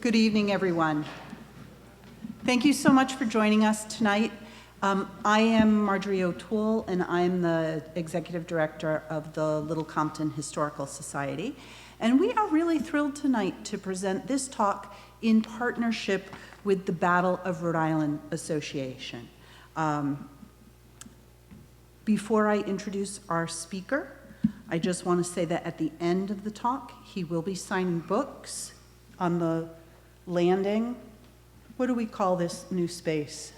Good evening, everyone. Thank you so much for joining us tonight. I am Marjorie O'Toole, and I'm the Executive Director of the Little Compton Historical Society. And we are really thrilled tonight to present this talk in partnership with the Battle of Rhode Island Association. Before I introduce our speaker, I just want to say that at the end of the talk, he will be signing books on the landing. What do we call this new space?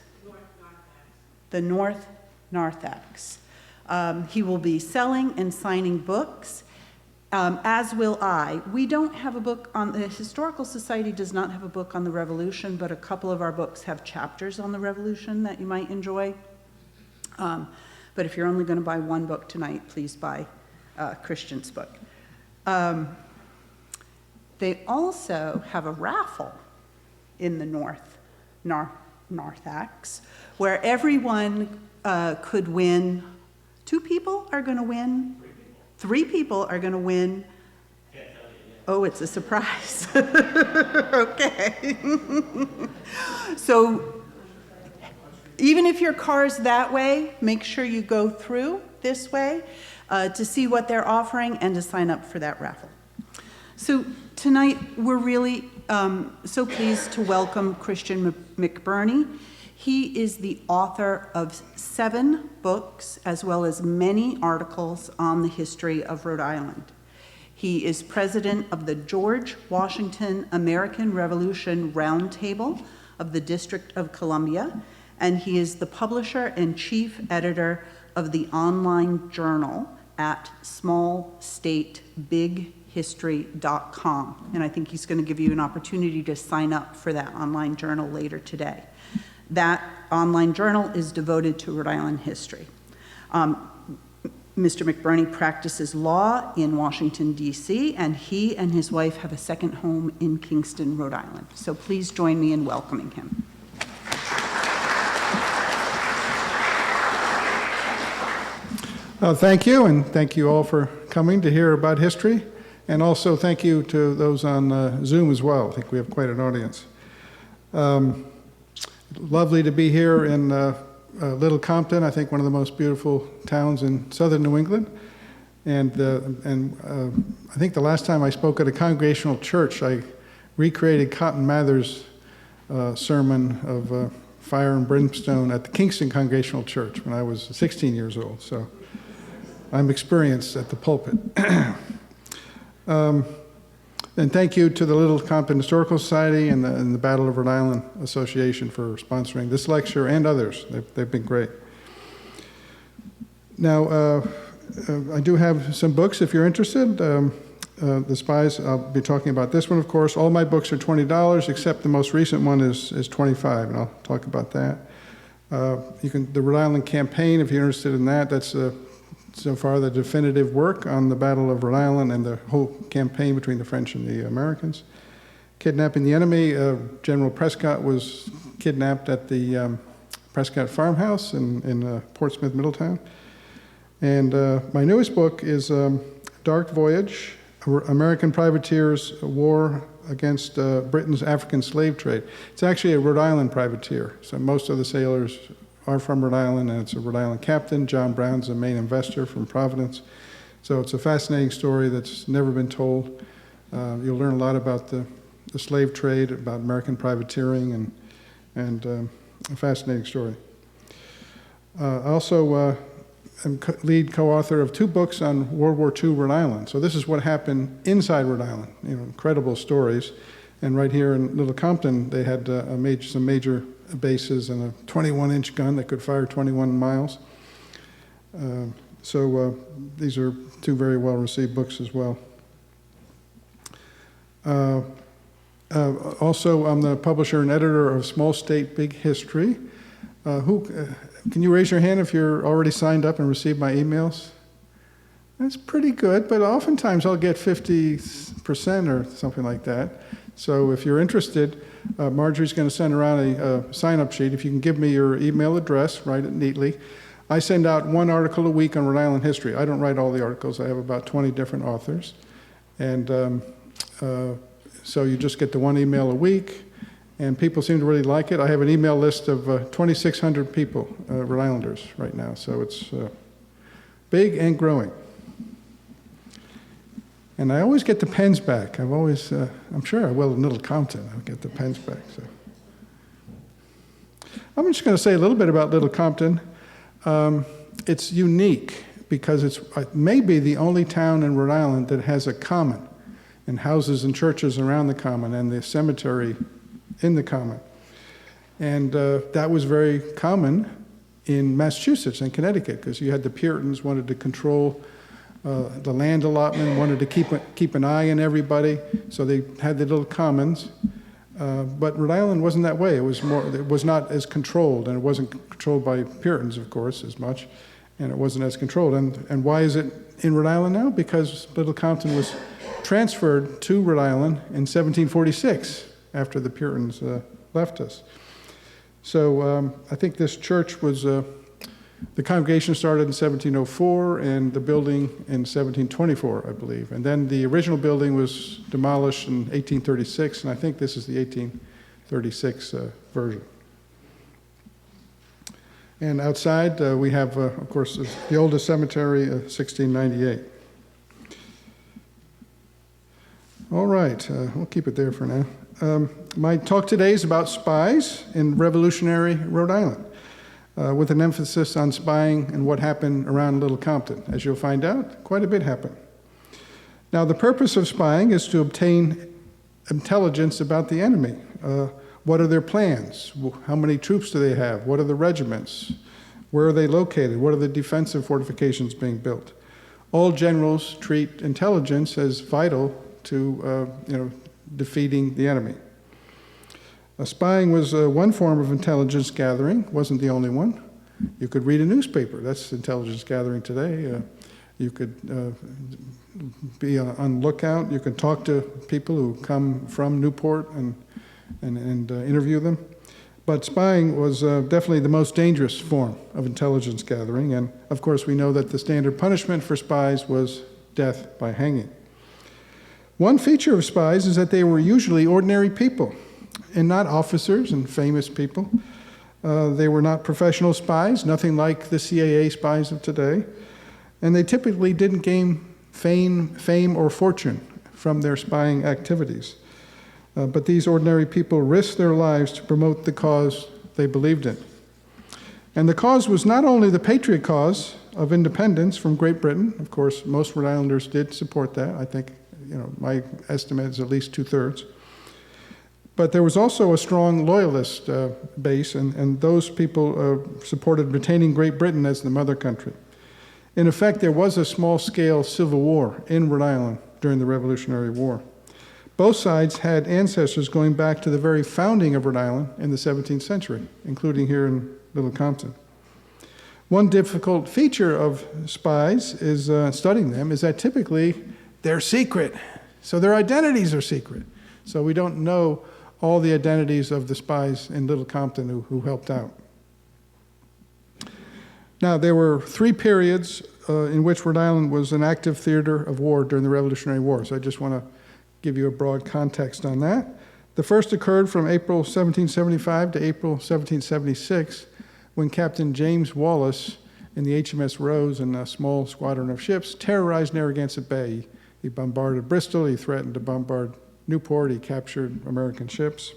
The North Narthex. He will be selling and signing books, as will I. We don't have a book on, the Historical Society does not have a book on the Revolution, but a couple of our books have chapters on the Revolution that you might enjoy. But if you're only going to buy one book tonight, please buy Christian's book. They also have a raffle in the Narthex, where everyone could win. 2 people are going to win. 3 people are going to win. Oh, it's a surprise. Okay. So even if your car's that way, make sure you go through this way to see what they're offering and to sign up for that raffle. So tonight, we're really so pleased to welcome Christian McBurney. He is the author of 7 books, as well as many articles on the history of Rhode Island. He is president of the George Washington American Revolution Roundtable of the District of Columbia, and he is the publisher and chief editor of the online journal at smallstatebighistory.com. And I think he's going to give you an opportunity to sign up for that online journal later today. That online journal is devoted to Rhode Island history. Mr. McBurney practices law in Washington, D.C., and he and his wife have a second home in Kingston, Rhode Island. So please join me in welcoming him. Thank you, and thank you all for coming to hear about history. And also thank you to those on Zoom as well. I think we have quite an audience. Lovely to be here in Little Compton, I think one of the most beautiful towns in southern New England. And I think the last time I spoke at a congregational church, I recreated Cotton Mather's sermon of fire and brimstone at the Kingston Congregational Church when I was 16 years old. So I'm experienced at the pulpit. And thank you to the Little Compton Historical Society and the Battle of Rhode Island Association for sponsoring this lecture and others. They've been great. Now, I do have some books if you're interested. The Spies, I'll be talking about this one, of course. All my books are $20, except the most recent one is $25, and I'll talk about that. The Rhode Island campaign, if you're interested in that, that's so far the definitive work on the Battle of Rhode Island and the whole campaign between the French and the Americans. Kidnapping the enemy, General Prescott was kidnapped at the Prescott farmhouse in Portsmouth, Middletown. And my newest book is Dark Voyage, American Privateers' War Against Britain's African Slave Trade. It's actually a Rhode Island privateer, so most of the sailors are from Rhode Island, and it's a Rhode Island captain. John Brown's the main investor from Providence. So it's a fascinating story that's never been told. You'll learn a lot about the slave trade, about American privateering, and a fascinating story. I also am lead co-author of 2 books on World War II Rhode Island. So this is what happened inside Rhode Island, incredible stories. And right here in Little Compton, they had some major bases and a 21-inch gun that could fire 21 miles. So these are 2 very well-received books as well. Also, I'm the publisher and editor of Small State, Big History. Can you raise your hand if you're already signed up and received my emails? That's pretty good, but oftentimes I'll get 50% or something like that. So if you're interested, Marjorie's going to send around a sign-up sheet. If you can give me your email address, write it neatly. I send out 1 article a week on Rhode Island history. I don't write all the articles. I have about 20 different authors. And So you just get the one email a week, and people seem to really like it. I have an email list of 2,600 people, Rhode Islanders, right now, so it's big and growing. And I always get the pens back. I'm sure I will in Little Compton. I'll get the pens back. So I'm just going to say a little bit about Little Compton. It's unique because it's maybe the only town in Rhode Island that has a common, and houses and churches around the common, and the cemetery in the common. And that was very common in Massachusetts and Connecticut, because you had the Puritans wanted to control the land allotment, wanted to keep an eye on everybody, so they had the little commons. But Rhode Island wasn't that way. It was not as controlled, and it wasn't controlled by Puritans, of course, as much, and it wasn't as controlled. And why is it in Rhode Island now? Because Little Compton was transferred to Rhode Island in 1746, after the Puritans left us. So I think this church was, the congregation started in 1704, and the building in 1724, I believe. And then the original building was demolished in 1836, and I think this is the 1836 version. And outside, we have, of course, the oldest cemetery, 1698. All right, we'll keep it there for now. My talk today is about spies in revolutionary Rhode Island, with an emphasis on spying and what happened around Little Compton. As you'll find out, quite a bit happened. Now, the purpose of spying is to obtain intelligence about the enemy. What are their plans? How many troops do they have? What are the regiments? Where are they located? What are the defensive fortifications being built? All generals treat intelligence as vital to defeating the enemy. Spying was one form of intelligence gathering, wasn't the only one. You could read a newspaper, that's intelligence gathering today. You could be on lookout, you could talk to people who come from Newport and interview them. But spying was definitely the most dangerous form of intelligence gathering, and of course we know that the standard punishment for spies was death by hanging. One feature of spies is that they were usually ordinary people, and not officers and famous people. They were not professional spies, nothing like the CIA spies of today, and they typically didn't gain fame or fortune from their spying activities. But these ordinary people risked their lives to promote the cause they believed in. And the cause was not only the patriot cause of independence from Great Britain. Of course, most Rhode Islanders did support that. I think, my estimate is at least 2/3. But there was also a strong loyalist base, and those people supported retaining Great Britain as the mother country. In effect, there was a small-scale civil war in Rhode Island during the Revolutionary War. Both sides had ancestors going back to the very founding of Rhode Island in the 17th century, including here in Little Compton. One difficult feature of spies is studying them is that typically they're secret. So their identities are secret. So we don't know all the identities of the spies in Little Compton who helped out. Now, there were 3 periods in which Rhode Island was an active theater of war during the Revolutionary War. So I just want to give you a broad context on that. The first occurred from April 1775 to April 1776, when Captain James Wallace in the HMS Rose and a small squadron of ships terrorized Narragansett Bay. He bombarded Bristol, he threatened to bombard Newport, he captured American ships.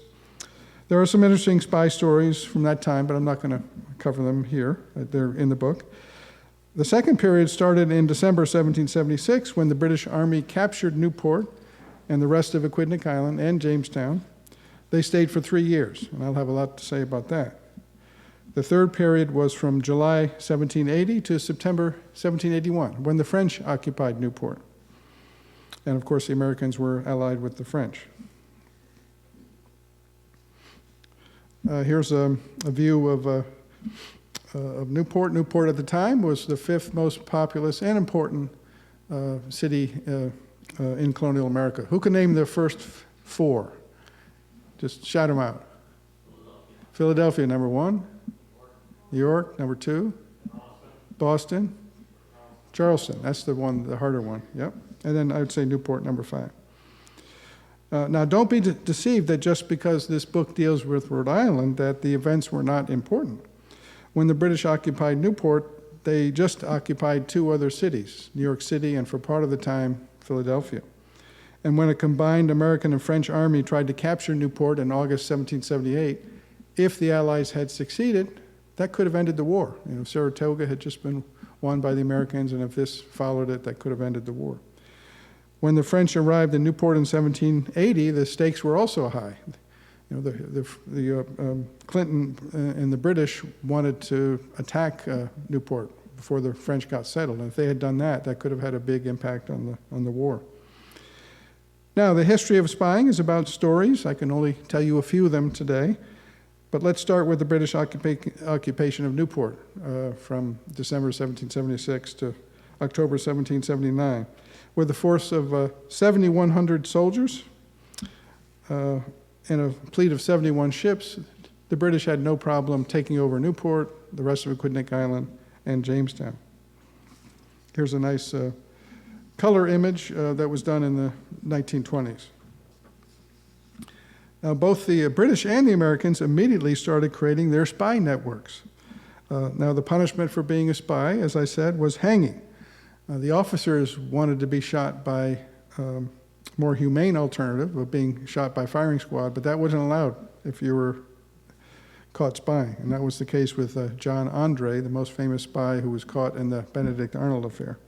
There are some interesting spy stories from that time, but I'm not going to cover them here. They're in the book. The second period started in December 1776, when the British Army captured Newport and the rest of Aquidneck Island and Jamestown. They stayed for 3 years, and I'll have a lot to say about that. The third period was from July 1780 to September 1781, when the French occupied Newport. And of course, the Americans were allied with the French. Here's a view of Newport. Newport at the time was the 5th most populous and important city in colonial America. Who can name the first 4? Just shout them out. Philadelphia, number 1. New York, number 2. Boston. Charleston, that's the one, the harder one, yep. And then I would say Newport, number 5. Now, don't be deceived that just because this book deals with Rhode Island, that the events were not important. When the British occupied Newport, they just occupied 2 other cities, New York City and for part of the time, Philadelphia. And when a combined American and French army tried to capture Newport in August 1778, if the Allies had succeeded, that could have ended the war. You know, Saratoga had just been won by the Americans, and if this followed it, that could have ended the war. When the French arrived in Newport in 1780, the stakes were also high. You know, Clinton and the British wanted to attack Newport before the French got settled, and if they had done that, that could have had a big impact on the war. Now, the history of spying is about stories. I can only tell you a few of them today, but let's start with the British occupation of Newport from December 1776 to October 1779. With a force of 7,100 soldiers and a fleet of 71 ships, the British had no problem taking over Newport, the rest of Aquidneck Island, and Jamestown. Here's a nice color image that was done in the 1920s. Now, both the British and the Americans immediately started creating their spy networks. Now, the punishment for being a spy, as I said, was hanging. The officers wanted to be shot by more humane alternative of being shot by firing squad, but that wasn't allowed if you were caught spying. And that was the case with John Andre, the most famous spy who was caught in the Benedict Arnold affair.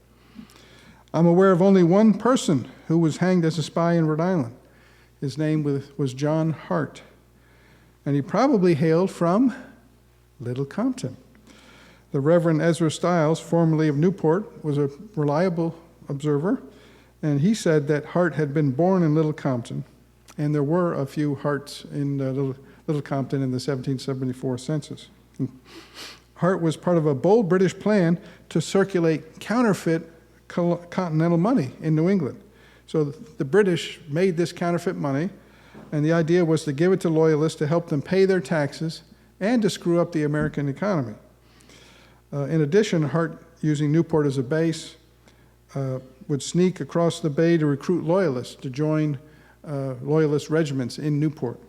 I'm aware of only one person who was hanged as a spy in Rhode Island. His name was John Hart, and he probably hailed from Little Compton. The Reverend Ezra Stiles, formerly of Newport, was a reliable observer, and he said that Hart had been born in Little Compton, and there were a few Harts in Little Compton in the 1774 census. Hart was part of a bold British plan to circulate counterfeit continental money in New England. So the British made this counterfeit money, and the idea was to give it to loyalists to help them pay their taxes and to screw up the American economy. In addition, Hart, using Newport as a base, would sneak across the bay to recruit loyalists to join loyalist regiments in Newport.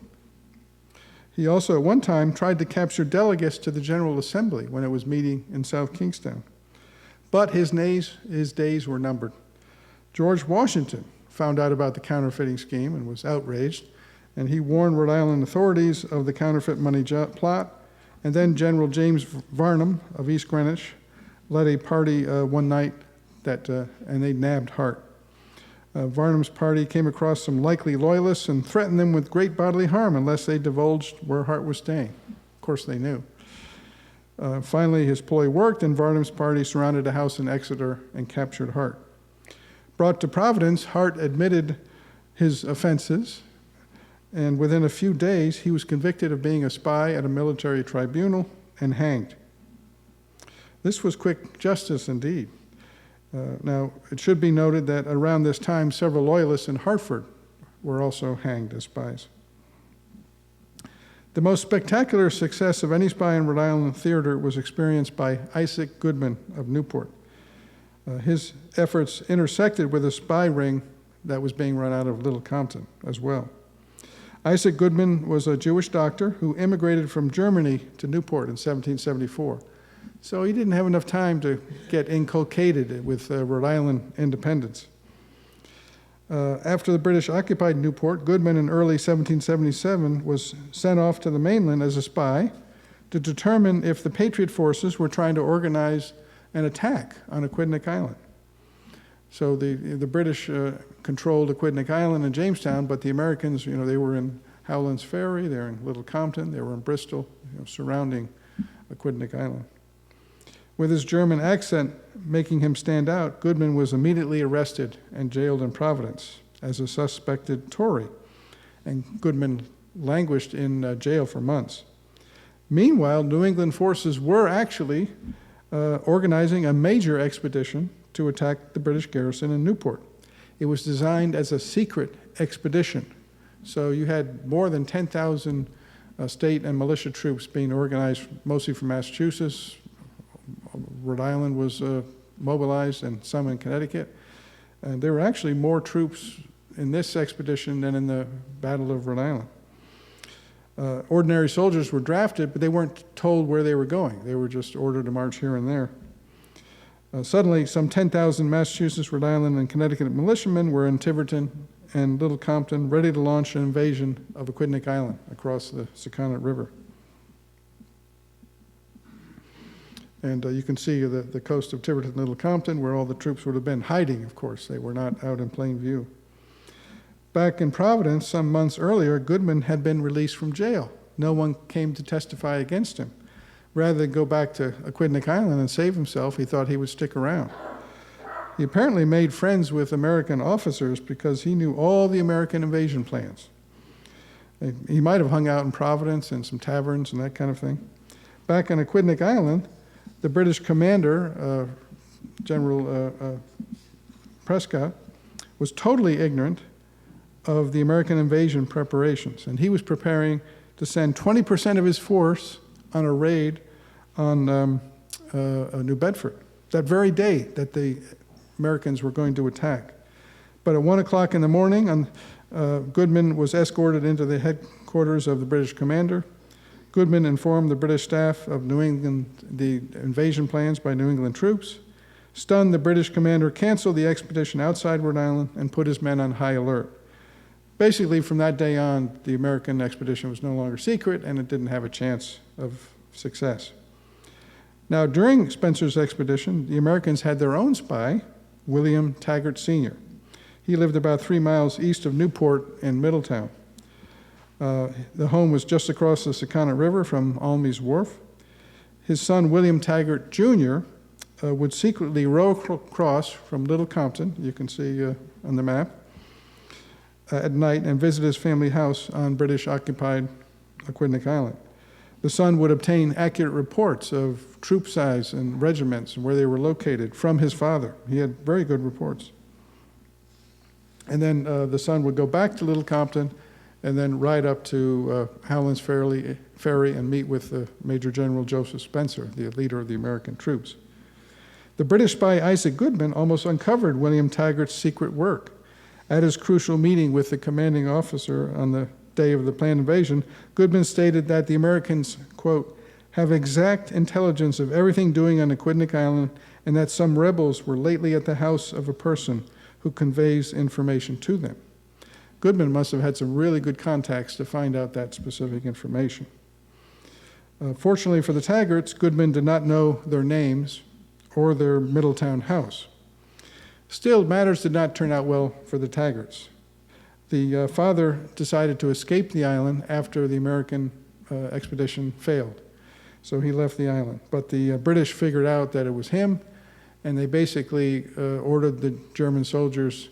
He also, at one time, tried to capture delegates to the General Assembly when it was meeting in South Kingstown. But his days were numbered. George Washington found out about the counterfeiting scheme and was outraged, and he warned Rhode Island authorities of the counterfeit money plot. And then General James Varnum of East Greenwich led a party one night and they nabbed Hart. Varnum's party came across some likely loyalists and threatened them with great bodily harm unless they divulged where Hart was staying. Of course, they knew. Finally, his ploy worked, and Varnum's party surrounded a house in Exeter and captured Hart. Brought to Providence, Hart admitted his offenses, and within a few days, he was convicted of being a spy at a military tribunal and hanged. This was quick justice indeed. Now, it should be noted that around this time, several loyalists in Hartford were also hanged as spies. The most spectacular success of any spy in Rhode Island theater was experienced by Isaac Goodman of Newport. His efforts intersected with a spy ring that was being run out of Little Compton as well. Isaac Goodman was a Jewish doctor who immigrated from Germany to Newport in 1774. So he didn't have enough time to get inculcated with Rhode Island independence. After the British occupied Newport, Goodman in early 1777 was sent off to the mainland as a spy to determine if the Patriot forces were trying to organize an attack on Aquidneck Island. So the British controlled Aquidneck Island and Jamestown, but the Americans, they were in Howland's Ferry, they were in Little Compton, they were in Bristol, surrounding Aquidneck Island. With his German accent making him stand out, Goodman was immediately arrested and jailed in Providence as a suspected Tory, and Goodman languished in jail for months. Meanwhile, New England forces were actually organizing a major expedition to attack the British garrison in Newport. It was designed as a secret expedition, so you had more than 10,000 state and militia troops being organized, mostly from Massachusetts. Rhode Island was mobilized, and some in Connecticut. And there were actually more troops in this expedition than in the Battle of Rhode Island. Ordinary soldiers were drafted, but they weren't told where they were going. They were just ordered to march here and there. Suddenly, some 10,000 Massachusetts, Rhode Island, and Connecticut militiamen were in Tiverton and Little Compton, ready to launch an invasion of Aquidneck Island across the Sakonnet River. And you can see the coast of Tiverton and Little Compton, where all the troops would have been hiding, of course. They were not out in plain view. Back in Providence, some months earlier, Goodman had been released from jail. No one came to testify against him. Rather than go back to Aquidneck Island and save himself, he thought he would stick around. He apparently made friends with American officers because he knew all the American invasion plans. He might have hung out in Providence in some taverns and that kind of thing. Back on Aquidneck Island, the British commander, General Prescott, was totally ignorant of the American invasion preparations, and he was preparing to send 20% of his force on a raid on New Bedford, that very day that the Americans were going to attack. But at 1 o'clock in the morning, Goodman was escorted into the headquarters of the British commander. Goodman informed the British staff of New England, the invasion plans by New England troops. Stunned, the British commander canceled the expedition outside Rhode Island and put his men on high alert. Basically, from that day on, the American expedition was no longer secret, and it didn't have a chance of success. Now, during Spencer's expedition, the Americans had their own spy, William Taggart Sr. He lived about 3 miles east of Newport in Middletown. The home was just across the Sakonnet River from Almy's Wharf. His son, William Taggart Jr., would secretly row across from Little Compton, you can see on the map, at night and visit his family house on British-occupied Aquidneck Island. The son would obtain accurate reports of troop size and regiments and where they were located from his father. He had very good reports. And then the son would go back to Little Compton and then ride up to Howland's Ferry and meet with Major General Joseph Spencer, the leader of the American troops. The British spy Isaac Goodman almost uncovered William Taggart's secret work. At his crucial meeting with the commanding officer on the day of the planned invasion, Goodman stated that the Americans, quote, have exact intelligence of everything doing on Aquidneck Island, and that some rebels were lately at the house of a person who conveys information to them. Goodman must have had some really good contacts to find out that specific information. Fortunately for the Taggarts, Goodman did not know their names or their Middletown house. Still, matters did not turn out well for the Taggarts. The father decided to escape the island after the American expedition failed. So he left the island. But the British figured out that it was him, and they basically ordered the German soldiers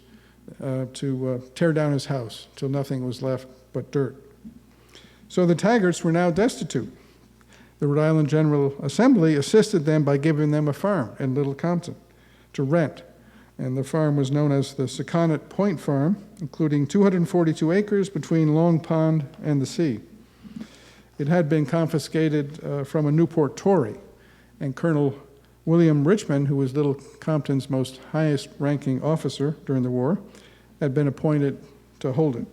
to tear down his house till nothing was left but dirt. So the Taggarts were now destitute. The Rhode Island General Assembly assisted them by giving them a farm in Little Compton to rent. And the farm was known as the Sakonnet Point Farm, including 242 acres between Long Pond and the sea. It had been confiscated from a Newport Tory, and Colonel William Richmond, who was Little Compton's most highest-ranking officer during the war, had been appointed to hold it.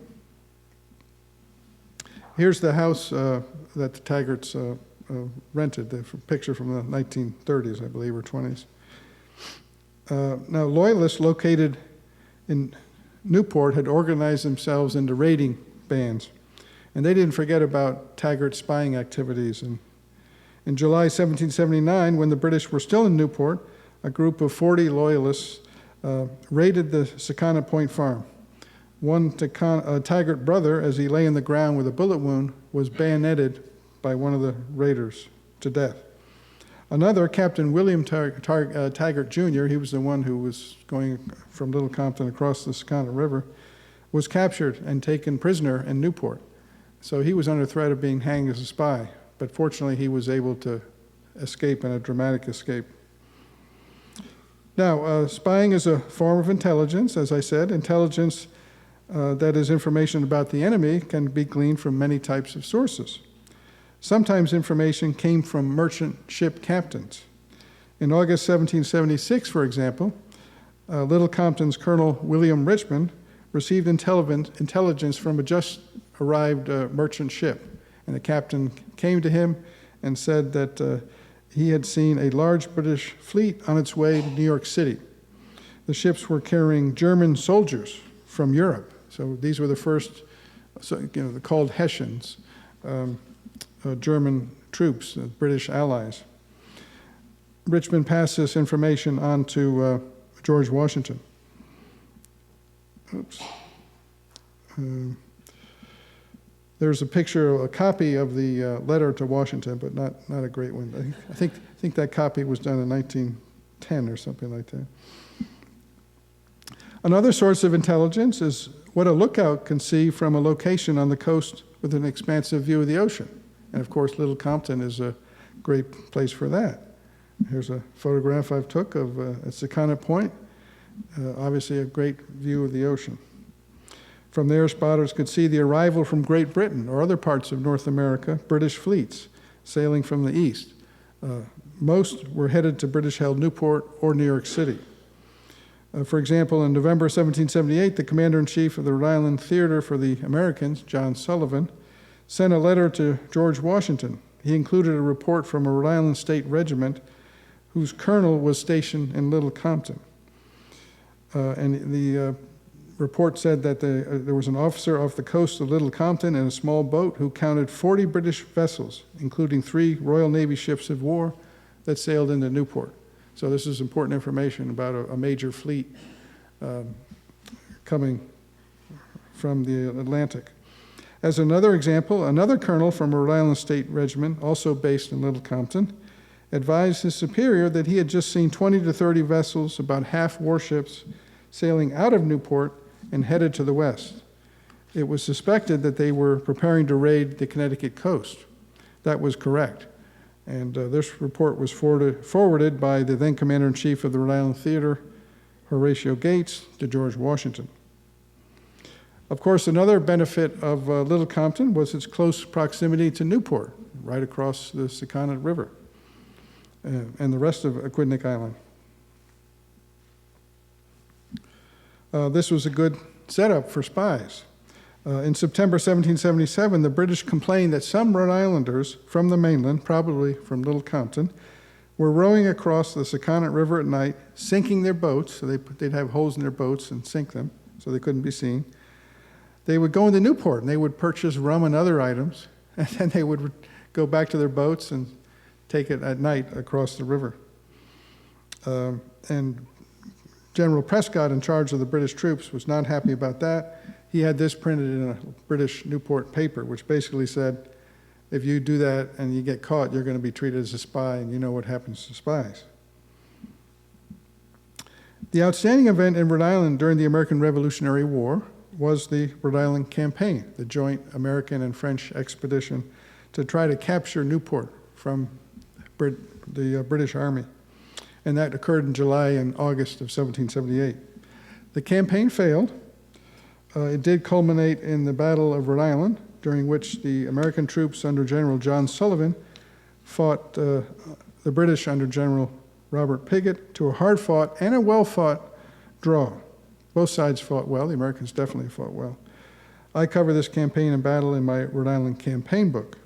Here's the house that the Taggarts rented, the picture from the 1930s, I believe, or 20s. Now, Loyalists located in Newport had organized themselves into raiding bands, and they didn't forget about Taggart's spying activities. And in July 1779, when the British were still in Newport, a group of 40 Loyalists raided the Sakonnet Point farm. One Taggart brother, as he lay in the ground with a bullet wound, was bayoneted by one of the raiders to death. Another, Captain William Taggart Jr., he was the one who was going from Little Compton across the Sakonnet River, was captured and taken prisoner in Newport. So he was under threat of being hanged as a spy, but fortunately he was able to escape in a dramatic escape. Now, spying is a form of intelligence, as I said. Intelligence, that is information about the enemy, can be gleaned from many types of sources. Sometimes information came from merchant ship captains. In August 1776, for example, Little Compton's Colonel William Richmond received intelligence from a just arrived merchant ship. And the captain came to him and said that he had seen a large British fleet on its way to New York City. The ships were carrying German soldiers from Europe. So these were the first, called Hessians, German troops, British allies. Richmond passed this information on to George Washington. Oops. There's a picture, a copy of the letter to Washington, but not a great one. I think that copy was done in 1910 or something like that. Another source of intelligence is what a lookout can see from a location on the coast with an expansive view of the ocean. And of course, Little Compton is a great place for that. Here's a photograph I've took of Secana Point, obviously a great view of the ocean. From there, spotters could see the arrival from Great Britain or other parts of North America, British fleets sailing from the east. Most were headed to British-held Newport or New York City. For example, in November 1778, the commander-in-chief of the Rhode Island Theater for the Americans, John Sullivan, sent a letter to George Washington. He included a report from a Rhode Island State Regiment whose colonel was stationed in Little Compton. And the report said that there was an officer off the coast of Little Compton in a small boat who counted 40 British vessels, including 3 Royal Navy ships of war that sailed into Newport. So this is important information about a major fleet coming from the Atlantic. As another example, another colonel from a Rhode Island State Regiment, also based in Little Compton, advised his superior that he had just seen 20 to 30 vessels, about half warships, sailing out of Newport and headed to the west. It was suspected that they were preparing to raid the Connecticut coast. That was correct. And this report was forwarded by the then Commander-in-Chief of the Rhode Island Theater, Horatio Gates, to George Washington. Of course, another benefit of Little Compton was its close proximity to Newport, right across the Secana River, and the rest of Aquidneck Island. This was a good setup for spies. In September 1777, the British complained that some Rhode Islanders from the mainland, probably from Little Compton, were rowing across the Secana River at night, sinking their boats, so they'd have holes in their boats and sink them so they couldn't be seen. They would go into Newport and they would purchase rum and other items, and then they would go back to their boats and take it at night across the river. And General Prescott, in charge of the British troops, was not happy about that. He had this printed in a British Newport paper, which basically said, if you do that and you get caught, you're going to be treated as a spy, and you know what happens to spies. The outstanding event in Rhode Island during the American Revolutionary War was the Rhode Island Campaign, the joint American and French expedition to try to capture Newport from the British Army. And that occurred in July and August of 1778. The campaign failed. It did culminate in the Battle of Rhode Island, during which the American troops under General John Sullivan fought the British under General Robert Piggott to a hard-fought and a well-fought draw. Both sides fought well. The Americans definitely fought well. I cover this campaign and battle in my Rhode Island campaign book.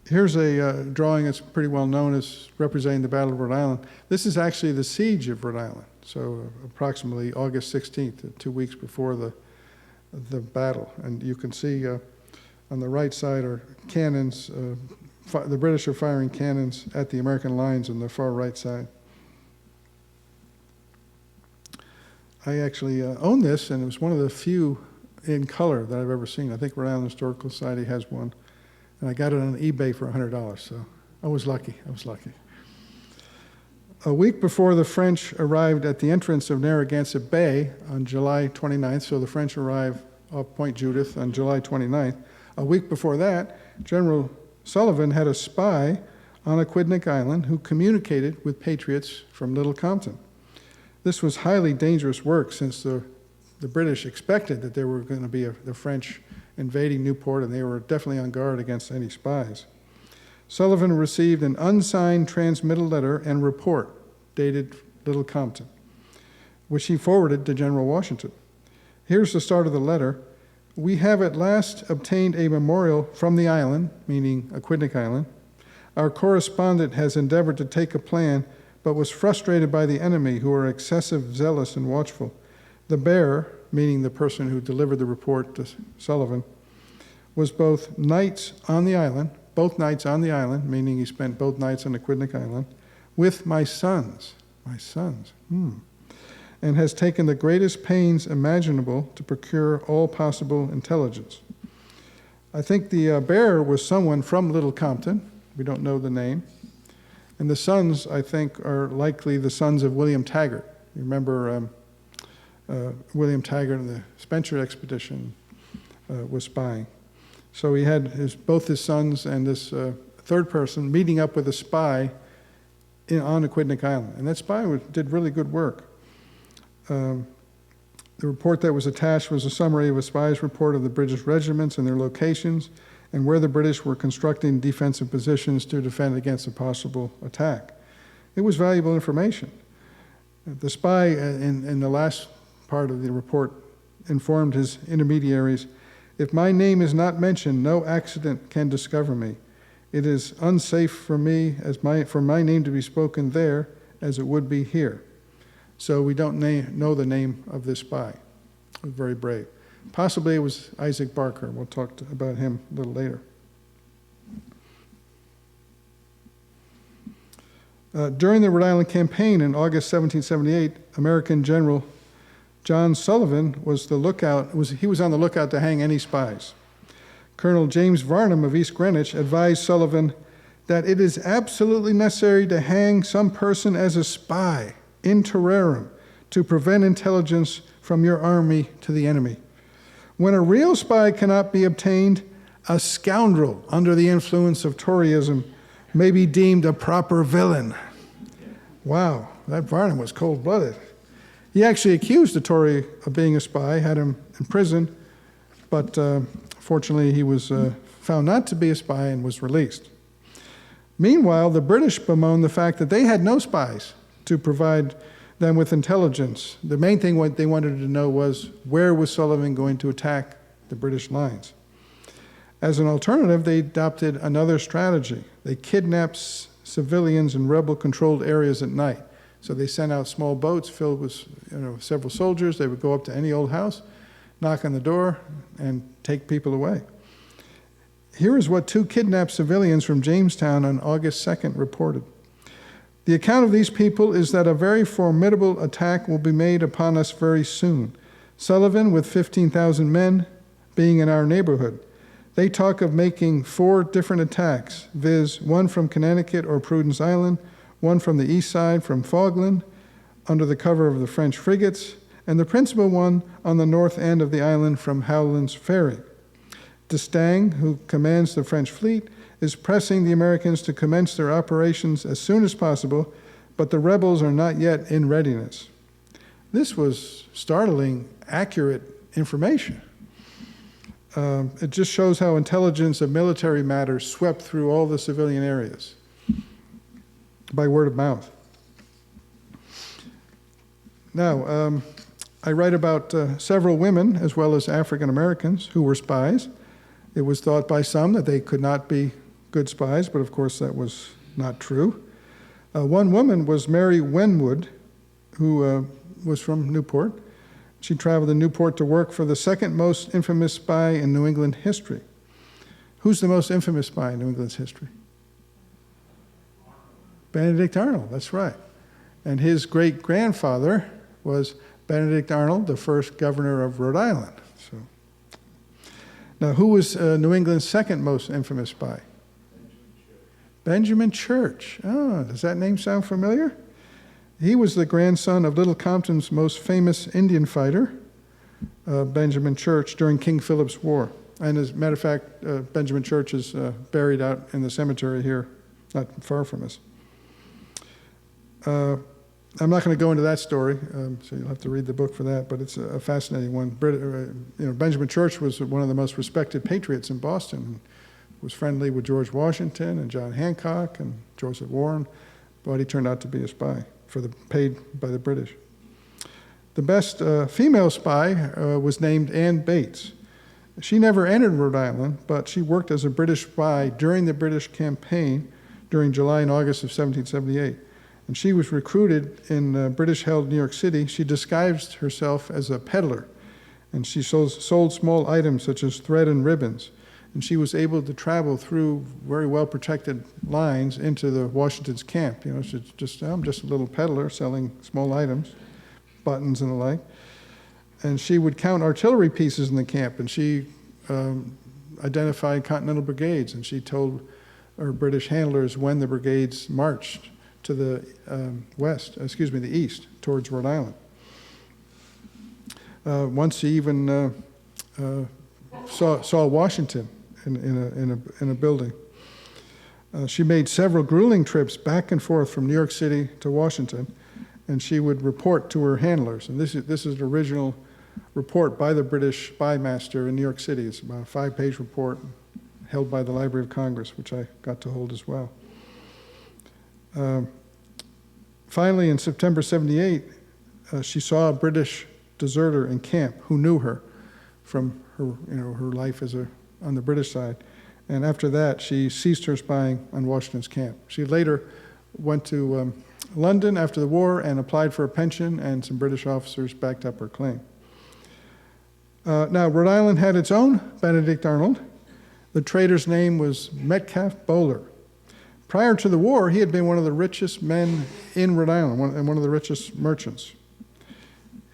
Here's a drawing that's pretty well known as representing the Battle of Rhode Island. This is actually the siege of Rhode Island, so approximately August 16th, 2 weeks before the battle. And you can see on the right side are cannons. The British are firing cannons at the American lines on the far right side. I actually own this, and it was one of the few in color that I've ever seen. I think Rhode Island Historical Society has one. And I got it on eBay for $100, so I was lucky. A week before the French arrived at the entrance of Narragansett Bay on July 29th, so the French arrived off Point Judith on July 29th. A week before that, General Sullivan had a spy on Aquidneck Island who communicated with patriots from Little Compton. This was highly dangerous work, since the British expected that there were going to be the French invading Newport, and they were definitely on guard against any spies. Sullivan received an unsigned transmittal letter and report dated Little Compton, which he forwarded to General Washington. Here's the start of the letter. We have at last obtained a memorial from the island, meaning Aquidneck Island. Our correspondent has endeavored to take a plan, but was frustrated by the enemy, who are excessive, zealous, and watchful. The bearer, meaning the person who delivered the report to Sullivan, was both nights on the island, meaning he spent both nights on Aquidneck Island, with my sons, and has taken the greatest pains imaginable to procure all possible intelligence. I think the bearer was someone from Little Compton. We don't know the name. And the sons, I think, are likely the sons of William Taggart. You remember William Taggart in the Spencer expedition was spying. So he had both his sons and this third person meeting up with a spy on Aquidneck Island. And that spy did really good work. The report that was attached was a summary of a spy's report of the British regiments and their locations, and where the British were constructing defensive positions to defend against a possible attack. It was valuable information. The spy, in the last part of the report, informed his intermediaries, "If my name is not mentioned, no accident can discover me. It is unsafe for me for my name to be spoken there as it would be here." So we don't know the name of this spy. He was very brave. Possibly it was Isaac Barker. We'll talk about him a little later. During the Rhode Island campaign in August 1778, American General John Sullivan was on the lookout to hang any spies. Colonel James Varnum of East Greenwich advised Sullivan that it is absolutely necessary to hang some person as a spy in terrarum to prevent intelligence from your army to the enemy. When a real spy cannot be obtained, a scoundrel under the influence of Toryism may be deemed a proper villain. Wow, that Varnum was cold-blooded. He actually accused the Tory of being a spy, had him in prison, but fortunately he was found not to be a spy and was released. Meanwhile, the British bemoaned the fact that they had no spies to provide them with intelligence. The main thing what they wanted to know was, where was Sullivan going to attack the British lines? As an alternative, they adopted another strategy. They kidnapped civilians in rebel-controlled areas at night. So they sent out small boats filled with several soldiers. They would go up to any old house, knock on the door, and take people away. Here is what 2 kidnapped civilians from Jamestown on August 2nd reported. The account of these people is that a very formidable attack will be made upon us very soon. Sullivan, with 15,000 men, being in our neighborhood. They talk of making 4 different attacks, viz. one from Connecticut or Prudence Island, one from the east side from Falkland, under the cover of the French frigates, and the principal one on the north end of the island from Howland's Ferry. D'Estaing, who commands the French fleet, is pressing the Americans to commence their operations as soon as possible, but the rebels are not yet in readiness. This was startling, accurate information. It just shows how intelligence of military matters swept through all the civilian areas by word of mouth. Now, I write about several women as well as African Americans who were spies. It was thought by some that they could not be good spies, but of course that was not true. One woman was Mary Wenwood, who was from Newport. She traveled to Newport to work for the second most infamous spy in New England history. Who's the most infamous spy in New England's history? Benedict Arnold, that's right. And his great-grandfather was Benedict Arnold, the first governor of Rhode Island. So, now, who was New England's second most infamous spy? Benjamin Church. Oh, does that name sound familiar? He was the grandson of Little Compton's most famous Indian fighter, Benjamin Church, during King Philip's War. And as a matter of fact, Benjamin Church is buried out in the cemetery here, not far from us. I'm not going to go into that story, so you'll have to read the book for that, but it's a fascinating one. Benjamin Church was one of the most respected patriots in Boston. Was friendly with George Washington and John Hancock and Joseph Warren, but he turned out to be a spy paid by the British. The best female spy was named Anne Bates. She never entered Rhode Island, but she worked as a British spy during the British campaign during July and August of 1778. And she was recruited in British-held New York City. She disguised herself as a peddler, and she sold small items such as thread and ribbons. And she was able to travel through very well-protected lines into the Washington's camp. You know, she's just, I'm just a little peddler selling small items, buttons and the like. And she would count artillery pieces in the camp, and she identified Continental brigades, and she told her British handlers when the brigades marched to the the east, towards Rhode Island. Once she even saw Washington in a building. She made several grueling trips back and forth from New York City to Washington, and she would report to her handlers. And this is an original report by the British spy master in New York City. It's about a 5-page report held by the Library of Congress, which I got to hold as well. Finally, in September 78, she saw a British deserter in camp who knew her from her life on the British side. And after that, she ceased her spying on Washington's camp. She later went to London after the war and applied for a pension, and some British officers backed up her claim. Now, Rhode Island had its own Benedict Arnold. The trader's name was Metcalfe Bowler. Prior to the war, he had been one of the richest men in Rhode Island and one of the richest merchants.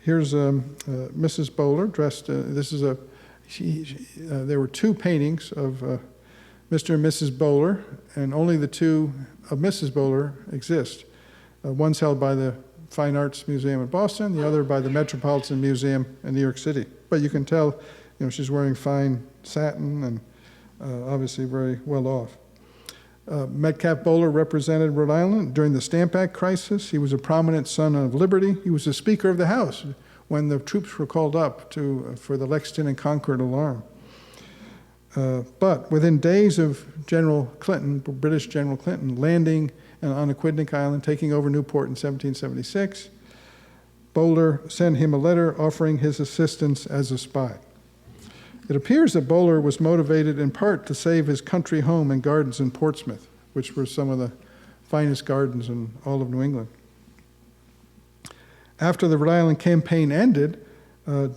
Here's Mrs. Bowler dressed. There were 2 paintings of Mr. and Mrs. Bowler, and only the 2 of Mrs. Bowler exist. One's held by the Fine Arts Museum in Boston, the other by the Metropolitan Museum in New York City. But you can tell, she's wearing fine satin and obviously very well off. Metcalfe Bowler represented Rhode Island during the Stamp Act crisis. He was a prominent son of liberty. He was the Speaker of the House when the troops were called up for the Lexington and Concord alarm. But within days of British General Clinton, landing on Aquidneck Island, taking over Newport in 1776, Bowler sent him a letter offering his assistance as a spy. It appears that Bowler was motivated in part to save his country home and gardens in Portsmouth, which were some of the finest gardens in all of New England. After the Rhode Island campaign ended,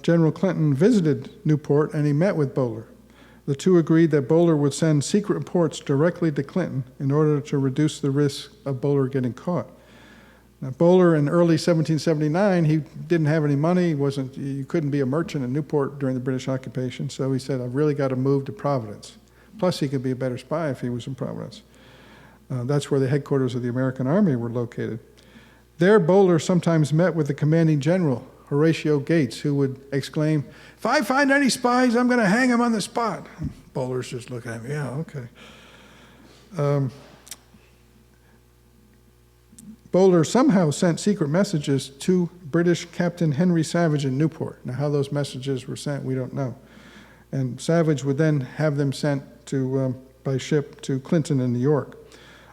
General Clinton visited Newport and he met with Bowler. The 2 agreed that Bowler would send secret reports directly to Clinton in order to reduce the risk of Bowler getting caught. Now, Bowler in early 1779, he didn't have any money. You couldn't be a merchant in Newport during the British occupation, so he said, I've really got to move to Providence. Plus, he could be a better spy if he was in Providence. That's where the headquarters of the American Army were located. There, Bowler sometimes met with the commanding general, Horatio Gates, who would exclaim, if I find any spies, I'm going to hang them on the spot. Bowler's just looking at me, yeah, okay. Bowler somehow sent secret messages to British Captain Henry Savage in Newport. Now, how those messages were sent, we don't know. And Savage would then have them sent by ship to Clinton in New York.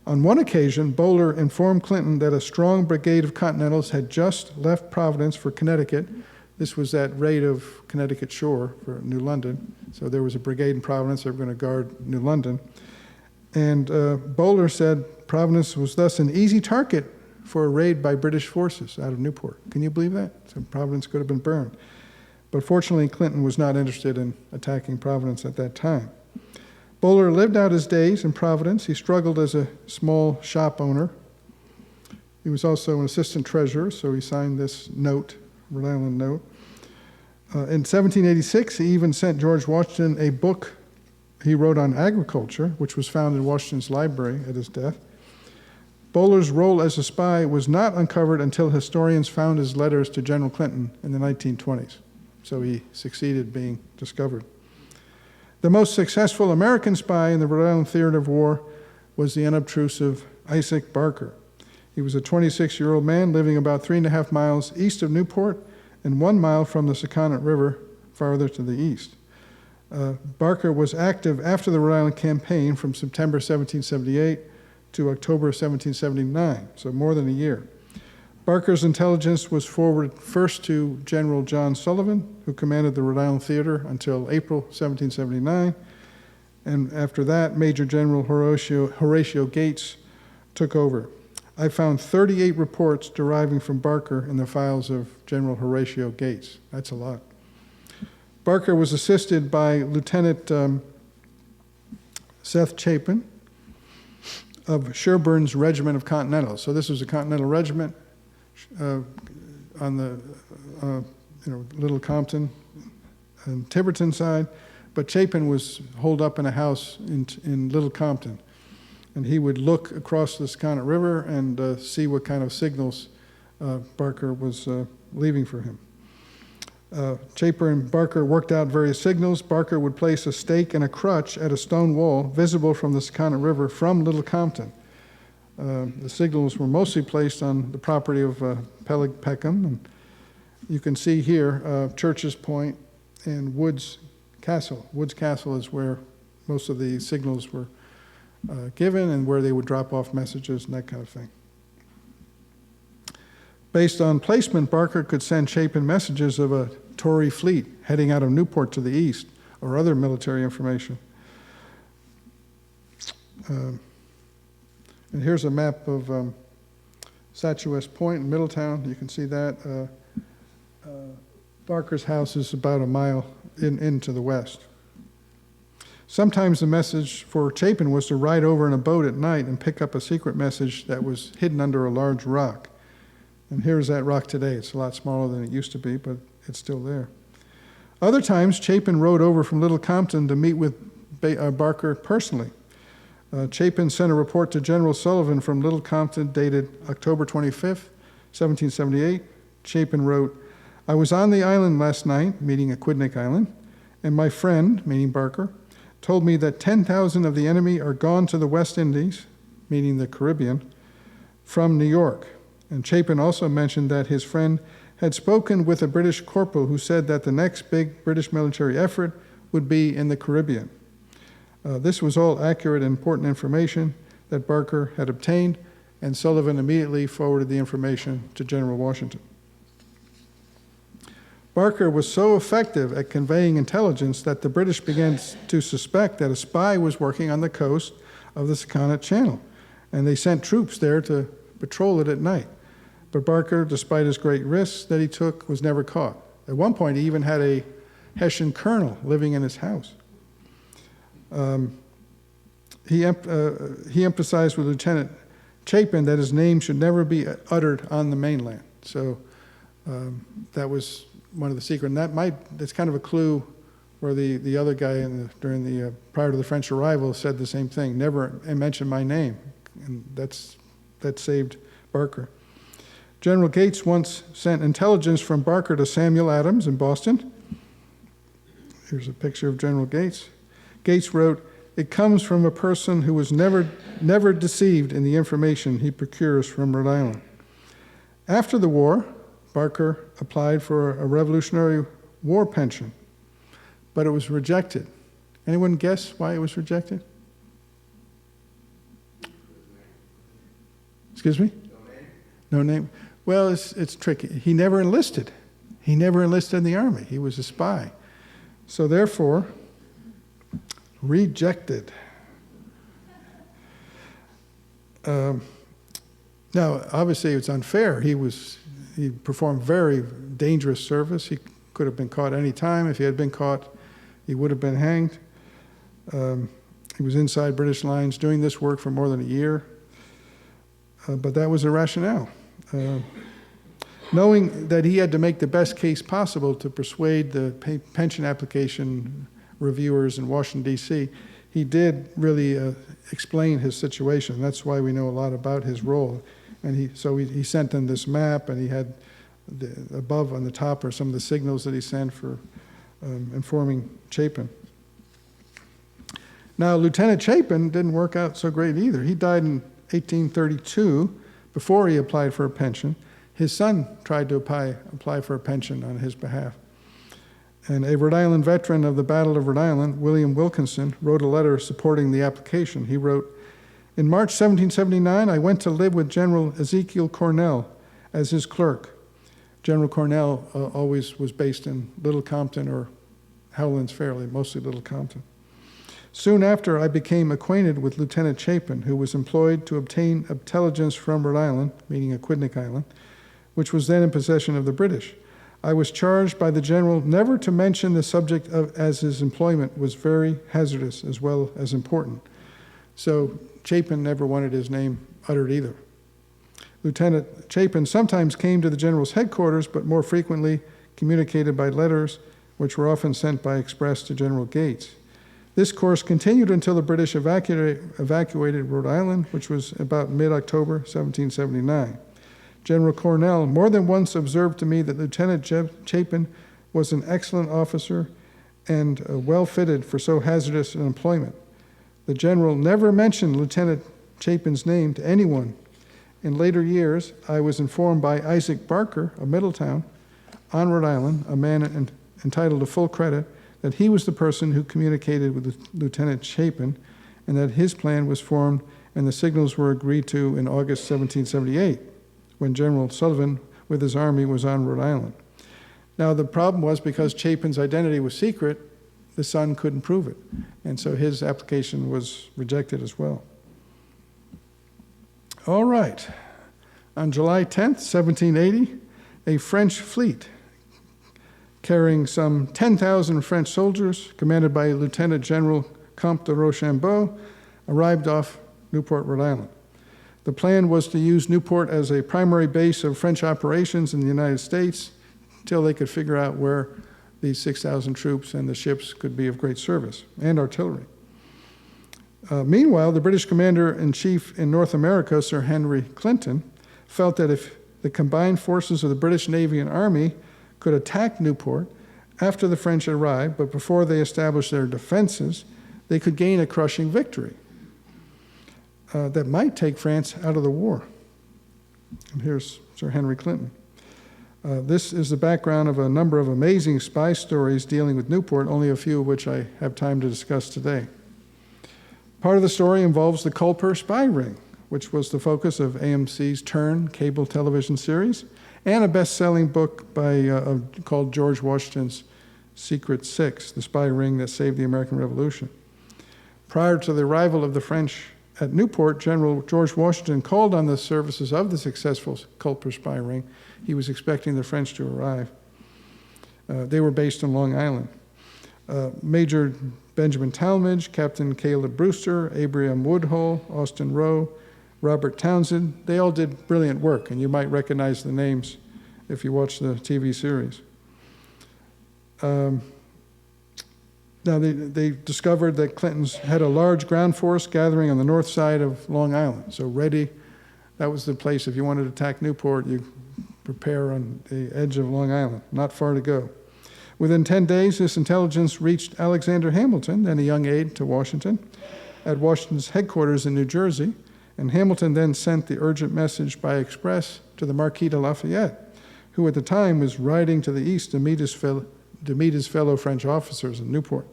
On one occasion, Bowler informed Clinton that a strong brigade of Continentals had just left Providence for Connecticut. This was that raid of Connecticut shore for New London. So there was a brigade in Providence. They were going to guard New London. And Bowler said Providence was thus an easy target for a raid by British forces out of Newport. Can you believe that? So Providence could have been burned. But fortunately, Clinton was not interested in attacking Providence at that time. Bowler lived out his days in Providence. He struggled as a small shop owner. He was also an assistant treasurer, so he signed this note, Rhode Island note. In 1786, he even sent George Washington a book he wrote on agriculture, which was found in Washington's library at his death. Bowler's role as a spy was not uncovered until historians found his letters to General Clinton in the 1920s. So he succeeded being discovered. The most successful American spy in the Rhode Island theater of war was the unobtrusive Isaac Barker. He was a 26-year-old man living about 3.5 miles east of Newport and 1 mile from the Sakonnet River farther to the east. Barker was active after the Rhode Island campaign from September 1778 to October 1779, so more than a year. Barker's intelligence was forwarded first to General John Sullivan, who commanded the Rhode Island Theater until April 1779. And after that, Major General Horatio Gates took over. I found 38 reports deriving from Barker in the files of General Horatio Gates. That's a lot. Barker was assisted by Lieutenant Seth Chapin of Sherburne's Regiment of Continentals. So this was a Continental Regiment on the Little Compton and Tiverton side, but Chapin was holed up in a house in Little Compton, and he would look across the Sakonnet River and see what kind of signals Barker was leaving for him. Chapin and Barker worked out various signals. Barker would place a stake and a crutch at a stone wall visible from the Sakonnet River from Little Compton. The signals were mostly placed on the property of Peleg Peckham. And you can see here Church's Point and Woods Castle. Woods Castle is where most of the signals were given and where they would drop off messages and that kind of thing. Based on placement, Barker could send Chapin messages of a Tory fleet heading out of Newport to the east or other military information. And here's a map of Satchewest Point in Middletown. You can see that. Barker's house is about a mile into the west. Sometimes the message for Chapin was to ride over in a boat at night and pick up a secret message that was hidden under a large rock. And here's that rock today. It's a lot smaller than it used to be, but it's still there. Other times, Chapin rode over from Little Compton to meet with Barker personally. Chapin sent a report to General Sullivan from Little Compton dated October 25th, 1778. Chapin wrote, "I was on the island last night," meaning Aquidneck Island, "and my friend," meaning Barker, "told me that 10,000 of the enemy are gone to the West Indies," meaning the Caribbean, "from New York." And Chapin also mentioned that his friend had spoken with a British corporal who said that the next big British military effort would be in the Caribbean. This was all accurate and important information that Barker had obtained, and Sullivan immediately forwarded the information to General Washington. Barker was so effective at conveying intelligence that the British began to suspect that a spy was working on the coast of the Sakonnet Channel, and they sent troops there to patrol it at night. But Barker, despite his great risks that he took, was never caught. At one point, he even had a Hessian colonel living in his house. He emphasized with Lieutenant Chapin that his name should never be uttered on the mainland. So that was one of the secrets. And that's kind of a clue where the other guy prior to the French arrival said the same thing, never mention my name. And that saved Barker. General Gates once sent intelligence from Barker to Samuel Adams in Boston. Here's a picture of General Gates. Gates wrote, "It comes from a person who was never deceived in the information he procures from Rhode Island." After the war, Barker applied for a Revolutionary War pension, but it was rejected. Anyone guess why it was rejected? Excuse me? No name. Well, it's tricky. He never enlisted. He never enlisted in the army. He was a spy. So therefore, rejected. Now, obviously, it's unfair. He performed very dangerous service. He could have been caught any time. If he had been caught, he would have been hanged. He was inside British lines doing this work for more than a year. But that was the rationale. Knowing that he had to make the best case possible to persuade the pension application reviewers in Washington, D.C., he did really explain his situation. That's why we know a lot about his role. And he sent them this map, and he had above on the top are some of the signals that he sent for informing Chapin. Now, Lieutenant Chapin didn't work out so great either. He died in 1832 before he applied for a pension. His son tried to apply for a pension on his behalf. And a Rhode Island veteran of the Battle of Rhode Island, William Wilkinson, wrote a letter supporting the application. He wrote, "In March 1779, I went to live with General Ezekiel Cornell as his clerk. General Cornell always was based in Little Compton or Howlands Fairleigh, mostly Little Compton. Soon after, I became acquainted with Lieutenant Chapin, who was employed to obtain intelligence from Rhode Island, meaning Aquidneck Island, which was then in possession of the British. I was charged by the general never to mention the subject as his employment was very hazardous as well as important. So Chapin never wanted his name uttered either. Lieutenant Chapin sometimes came to the general's headquarters, but more frequently communicated by letters, which were often sent by express to General Gates. This course continued until the British evacuated Rhode Island, which was about mid-October 1779. General Cornell more than once observed to me that Lieutenant Chapin was an excellent officer and well fitted for so hazardous an employment. The general never mentioned Lieutenant Chapin's name to anyone. In later years, I was informed by Isaac Barker of Middletown on Rhode Island, a man entitled to full credit, that he was the person who communicated with Lieutenant Chapin and that his plan was formed and the signals were agreed to in August 1778, when General Sullivan with his army was on Rhode Island. Now, the problem was because Chapin's identity was secret, the son couldn't prove it, and so his application was rejected as well. All right. On July 10th, 1780, a French fleet carrying some 10,000 French soldiers, commanded by Lieutenant General Comte de Rochambeau, arrived off Newport, Rhode Island. The plan was to use Newport as a primary base of French operations in the United States until they could figure out where these 6,000 troops and the ships could be of great service, and artillery. Meanwhile, the British commander-in-chief in North America, Sir Henry Clinton, felt that if the combined forces of the British Navy and Army could attack Newport after the French arrived, but before they established their defenses, they could gain a crushing victory that might take France out of the war. And here's Sir Henry Clinton. This is the background of a number of amazing spy stories dealing with Newport, only a few of which I have time to discuss today. Part of the story involves the Culper spy ring, which was the focus of AMC's Turn cable television series, and a best-selling book called George Washington's Secret Six, the spy ring that saved the American Revolution. Prior to the arrival of the French at Newport, General George Washington called on the services of the successful Culper spy ring. He was expecting the French to arrive. They were based on Long Island. Major Benjamin Talmadge, Captain Caleb Brewster, Abraham Woodhull, Austin Rowe, Robert Townsend, they all did brilliant work, and you might recognize the names if you watch the TV series. Now, they discovered that Clintons had a large ground force gathering on the north side of Long Island. So Ready, that was the place. If you wanted to attack Newport, you prepare on the edge of Long Island, not far to go. Within 10 days, this intelligence reached Alexander Hamilton, then a young aide to Washington, at Washington's headquarters in New Jersey, and Hamilton then sent the urgent message by express to the Marquis de Lafayette, who at the time was riding to the east to meet his fellow French officers in Newport.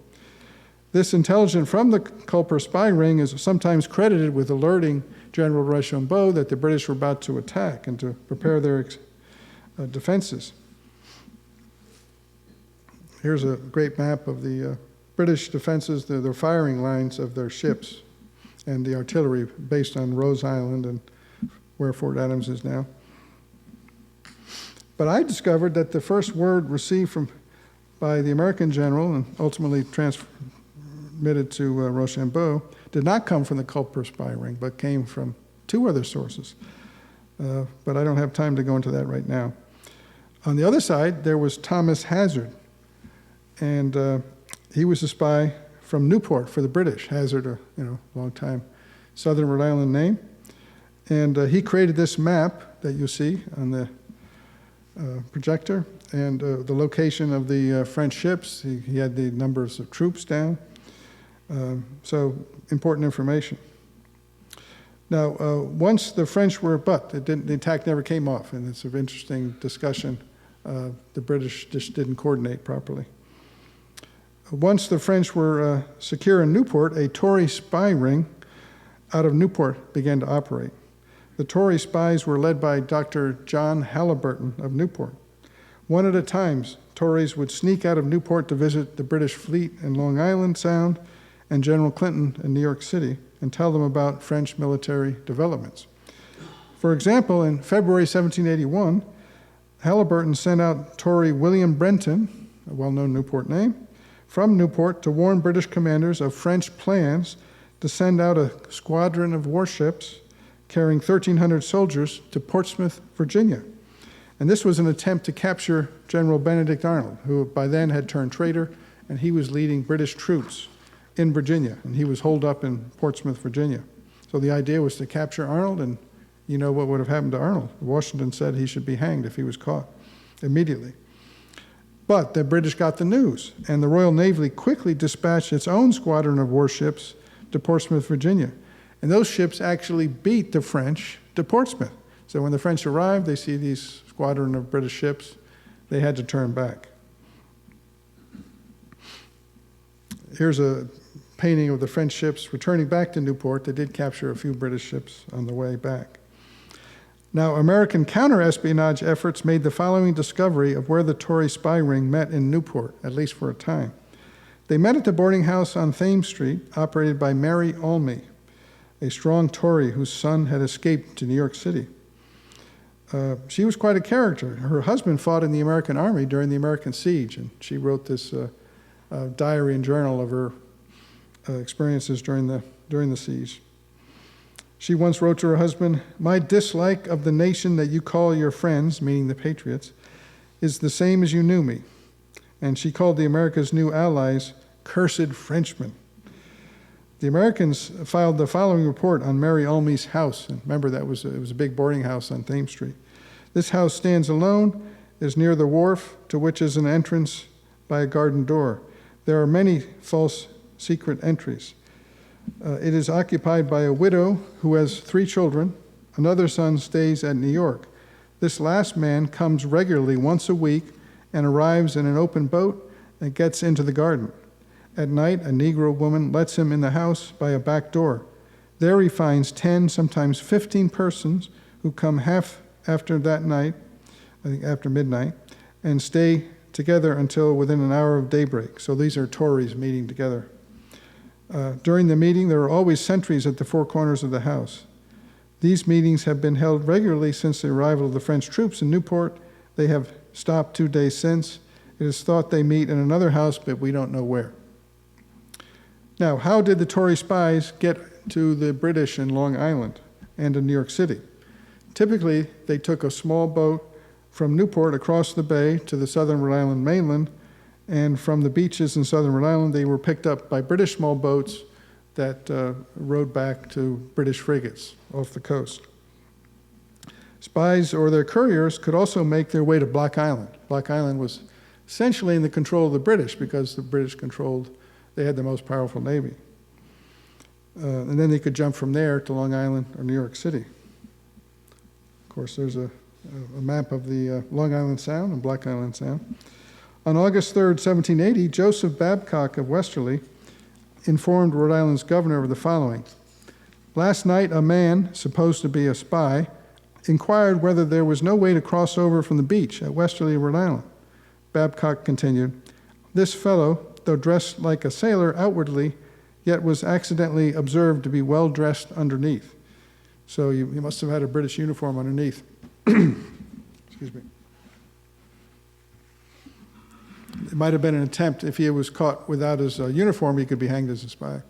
This intelligence from the Culper spy ring is sometimes credited with alerting General Rochambeau that the British were about to attack and to prepare their defenses. Here's a great map of the British defenses, their firing lines of their ships and the artillery based on Rose Island and where Fort Adams is now. But I discovered that the first word received by the American general and ultimately transmitted to Rochambeau did not come from the Culper spy ring, but came from two other sources. But I don't have time to go into that right now. On the other side, there was Thomas Hazard, and he was a spy from Newport for the British. Hazard, a long time Southern Rhode Island name, and he created this map that you see on the projector, and the location of the French ships. He had the numbers of troops down. So important information. Now, once the French were, the attack never came off, and it's an interesting discussion. The British just didn't coordinate properly. Once the French were secure in Newport, a Tory spy ring out of Newport began to operate. The Tory spies were led by Dr. John Halliburton of Newport. One at a time, Tories would sneak out of Newport to visit the British fleet in Long Island Sound and General Clinton in New York City and tell them about French military developments. For example, in February 1781, Halliburton sent out Tory William Brenton, a well-known Newport name, from Newport to warn British commanders of French plans to send out a squadron of warships carrying 1,300 soldiers to Portsmouth, Virginia. And this was an attempt to capture General Benedict Arnold, who by then had turned traitor, and he was leading British troops in Virginia, and he was holed up in Portsmouth, Virginia. So the idea was to capture Arnold, and you know what would have happened to Arnold. Washington said he should be hanged if he was caught immediately. But the British got the news, and the Royal Navy quickly dispatched its own squadron of warships to Portsmouth, Virginia. And those ships actually beat the French to Portsmouth. So when the French arrived, they see these squadron of British ships. They had to turn back. Here's a painting of the French ships returning back to Newport. They did capture a few British ships on the way back. Now, American counter-espionage efforts made the following discovery of where the Tory spy ring met in Newport, at least for a time. They met at the boarding house on Thames Street, operated by Mary Olney, a strong Tory whose son had escaped to New York City. She was quite a character. Her husband fought in the American Army during the American siege, and she wrote this diary and journal of her experiences during the siege. She once wrote to her husband, "My dislike of the nation that you call your friends," meaning the Patriots, "is the same as you knew me." And she called the America's new allies cursed Frenchmen. The Americans filed the following report on Mary Olney's house. And remember, it was a big boarding house on Thames Street. "This house stands alone, is near the wharf, to which is an entrance by a garden door. There are many false secret entries. It is occupied by a widow who has 3 children. Another son stays at New York. This last man comes regularly once a week and arrives in an open boat and gets into the garden. At night, a Negro woman lets him in the house by a back door. There he finds 10, sometimes 15 persons who come half after that night, I think after midnight, and stay together until within an hour of daybreak." So these are Tories meeting together. During the meeting, there are always sentries at the 4 corners of the house. These meetings have been held regularly since the arrival of the French troops in Newport. They have stopped 2 days since. It is thought they meet in another house, but we don't know where. Now, how did the Tory spies get to the British in Long Island and in New York City? Typically, they took a small boat from Newport across the bay to the southern Rhode Island mainland, and from the beaches in southern Rhode Island, they were picked up by British small boats that rowed back to British frigates off the coast. Spies or their couriers could also make their way to Block Island. Block Island was essentially in the control of the British because the British they had the most powerful navy. And then they could jump from there to Long Island or New York City. Of course, there's a map of the Long Island Sound and Block Island Sound. On August 3rd, 1780, Joseph Babcock of Westerly informed Rhode Island's governor of the following. "Last night, a man, supposed to be a spy, inquired whether there was no way to cross over from the beach at Westerly, Rhode Island." Babcock continued, "This fellow, though dressed like a sailor outwardly, yet was accidentally observed to be well dressed underneath." So he must have had a British uniform underneath. Excuse me. It might have been an attempt. If he was caught without his uniform, he could be hanged as a spy.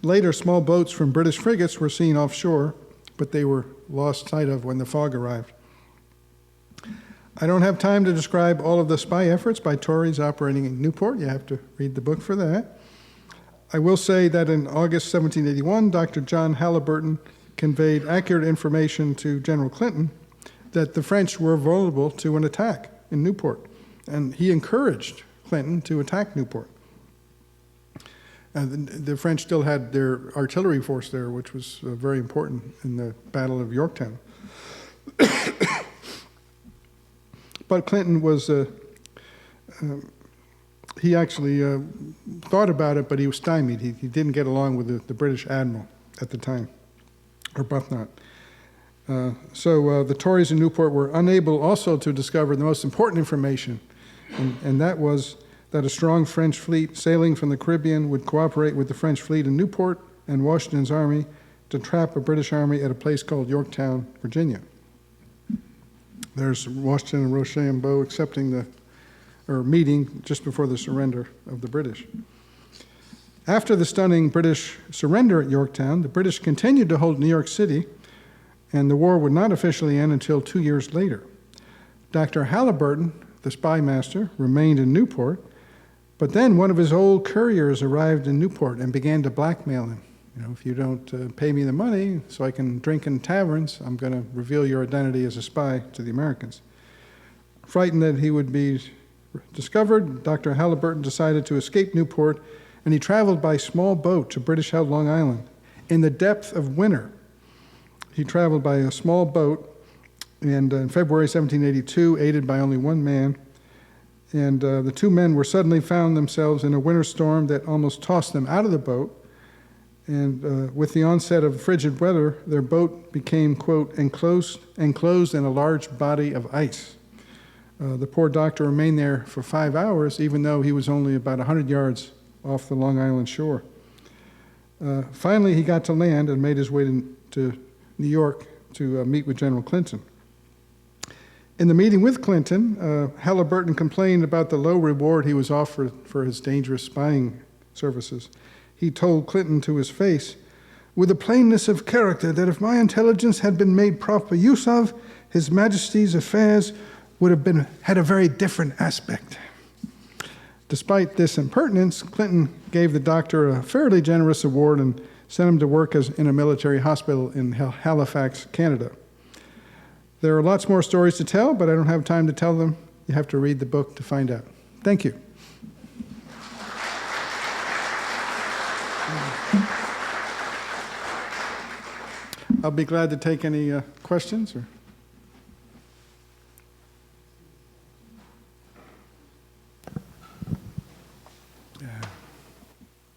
Later, small boats from British frigates were seen offshore, but they were lost sight of when the fog arrived. I don't have time to describe all of the spy efforts by Tories operating in Newport. You have to read the book for that. I will say that in August 1781, Dr. John Halliburton conveyed accurate information to General Clinton that the French were vulnerable to an attack in Newport, and he encouraged Clinton to attack Newport. The French still had their artillery force there, which was very important in the Battle of Yorktown. But Clinton was he actually thought about it, but he was stymied. He didn't get along with the British admiral at the time, or Arbuthnot. So the Tories in Newport were unable also to discover the most important information, and that was that a strong French fleet sailing from the Caribbean would cooperate with the French fleet in Newport and Washington's army to trap a British army at a place called Yorktown, Virginia. There's Washington and Rochambeau meeting just before the surrender of the British. After the stunning British surrender at Yorktown, the British continued to hold New York City, and the war would not officially end until 2 years later. Dr. Halliburton, the spy master, remained in Newport, but then one of his old couriers arrived in Newport and began to blackmail him. You know, if you don't pay me the money so I can drink in taverns, I'm going to reveal your identity as a spy to the Americans. Frightened that he would be discovered, Dr. Halliburton decided to escape Newport, and he traveled by small boat to British-held Long Island. In the depth of winter, he traveled by a small boat, and in February 1782, aided by only one man, and the two men were suddenly found themselves in a winter storm that almost tossed them out of the boat. And with the onset of frigid weather, their boat became, quote, enclosed in a large body of ice. The poor doctor remained there for 5 hours, even though he was only about 100 yards off the Long Island shore. Finally, he got to land and made his way to New York to meet with General Clinton. In the meeting with Clinton, Halliburton complained about the low reward he was offered for his dangerous spying services. He told Clinton to his face, with a plainness of character, that if my intelligence had been made proper use of, His Majesty's affairs would have had a very different aspect. Despite this impertinence, Clinton gave the doctor a fairly generous award and sent him to work in a military hospital in Halifax, Canada. There are lots more stories to tell, but I don't have time to tell them. You have to read the book to find out. Thank you. I'll be glad to take any questions.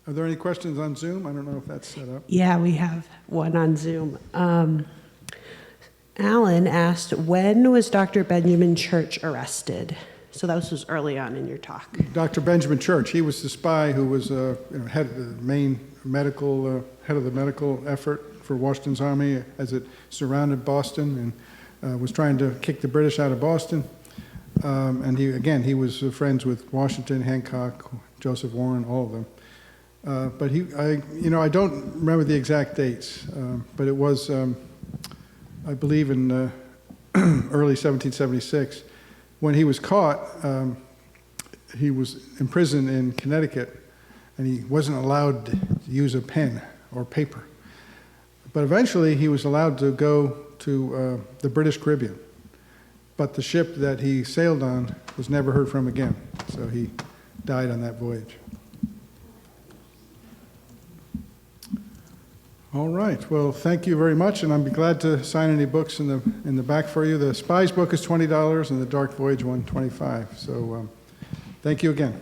Are there any questions on Zoom? I don't know if that's set up. Yeah, we have one on Zoom. Alan asked, when was Dr. Benjamin Church arrested? So that was early on in your talk. Dr. Benjamin Church, he was the spy who was head of the main medical, head of the medical effort for Washington's army as it surrounded Boston and was trying to kick the British out of Boston. And he was friends with Washington, Hancock, Joseph Warren, all of them. But I don't remember the exact dates, but it was, I believe, in early 1776. When he was caught, he was imprisoned in Connecticut, and he wasn't allowed to use a pen or paper. But eventually, he was allowed to go to the British Caribbean. But the ship that he sailed on was never heard from again, so he died on that voyage. All right. Well, thank you very much, and I'd be glad to sign any books in the back for you. The Spies book is $20, and the Dark Voyage one $25. So, thank you again.